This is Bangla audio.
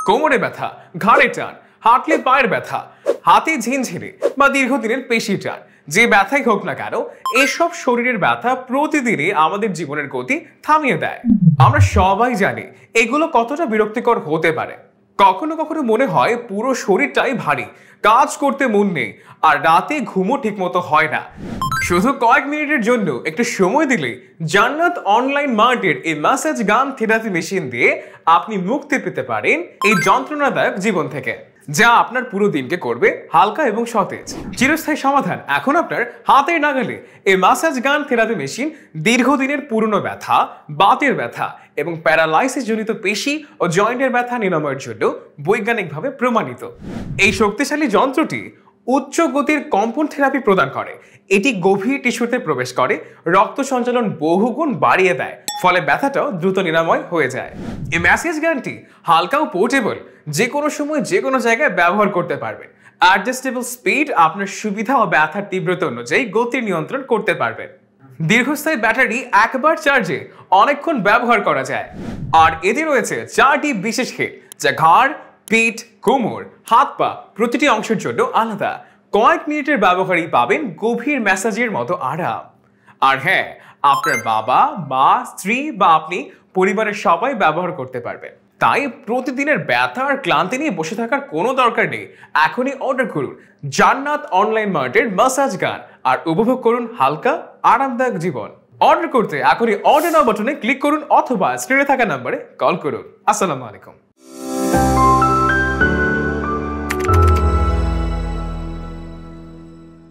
কোমরে ব্যথা, ঘাড়ে টান, হাঁটলে পায়ের ব্যথা, হাতে ঝিনঝিনি বা দীর্ঘদিনের পেশি টান, যে ব্যথাই হোক না কেন, এসব শরীরের ব্যথা প্রতিদিনই আমাদের জীবনের গতি থামিয়ে দেয়। আমরা সবাই জানি এগুলো কতটা বিরক্তিকর হতে পারে। কখনো কখনো মনে হয় পুরো শরীরটাই ভারী, কাজ করতে মন নেই, আর রাতে ঘুমও ঠিকমতো হয় না। শুধু কয়েক মিনিটের জন্য একটু সময় দিলে জান্নাত অনলাইন মার্টের এই ম্যাসাজ গান থেরাপি মেশিন দিয়ে আপনি মুক্তি পেতে পারেন এই যন্ত্রণাদায়ক জীবন থেকে, যা আপনার পুরো দিনকে করবে হালকা এবং সতেজ। চিরস্থায়ী সমাধান এখন আপনার হাতের নাগালে। এই ম্যাসাজ গান থেরাপি মেশিন দীর্ঘদিনের পুরনো ব্যথা, বাতের ব্যথা এবং প্যারালাইসিস জনিত পেশি ও জয়েন্টের ব্যথা নিরাময়ের জন্য বৈজ্ঞানিকভাবে প্রমাণিত। এই শক্তিশালী যন্ত্রটি উচ্চ গতির কম্পন থেরাপি প্রদান করে। এটি গভীর টিস্যুতে প্রবেশ করে, রক্ত সঞ্চালন বহুগুণ বাড়িয়ে দেয়, ফলে ব্যথাটাও দ্রুত নিরাময় হয়ে যায়। এই ম্যাসাজ গানটি হালকা ও পোর্টেবল, যে কোনো সময় যে কোনো জায়গায় ব্যবহার করতে পারবেন। অ্যাডজাস্টেবল স্পিড, আপনার সুবিধা ও ব্যথার তীব্রতা অনুযায়ী গতি নিয়ন্ত্রণ করতে পারবেন। দীর্ঘস্থায়ী ব্যাটারি, একবার চার্জে অনেকক্ষণ ব্যবহার করা যায়। আর এতে রয়েছে 4টি বিশেষ হেড, যা ঘাড়, পিঠ, কোমর, হাত পা প্রতিটি অংশের জন্য আলাদা। কয়েক মিনিটের ব্যবহারেই পাবেন গভীর ম্যাসাজের মতো আরাম। আর হ্যাঁ, আপনার বাবা, মা, স্ত্রী বা আপনি পরিবারের সবাই ব্যবহার করতে পারবেন। তাই প্রতিদিনের ব্যথা আর ক্লান্তি নিয়ে বসে থাকার কোনো দরকার নেই। এখনই অর্ডার করুন জান্নাত অনলাইন মার্টের ম্যাসাজ গান আর উপভোগ করুন হালকা আরামদায়ক জীবন। অর্ডার করতে এখনই অর্ডার নাও বাটনে ক্লিক করুন অথবা স্ক্রিনে থাকা নম্বরে কল করুন। আসসালামু আলাইকুম।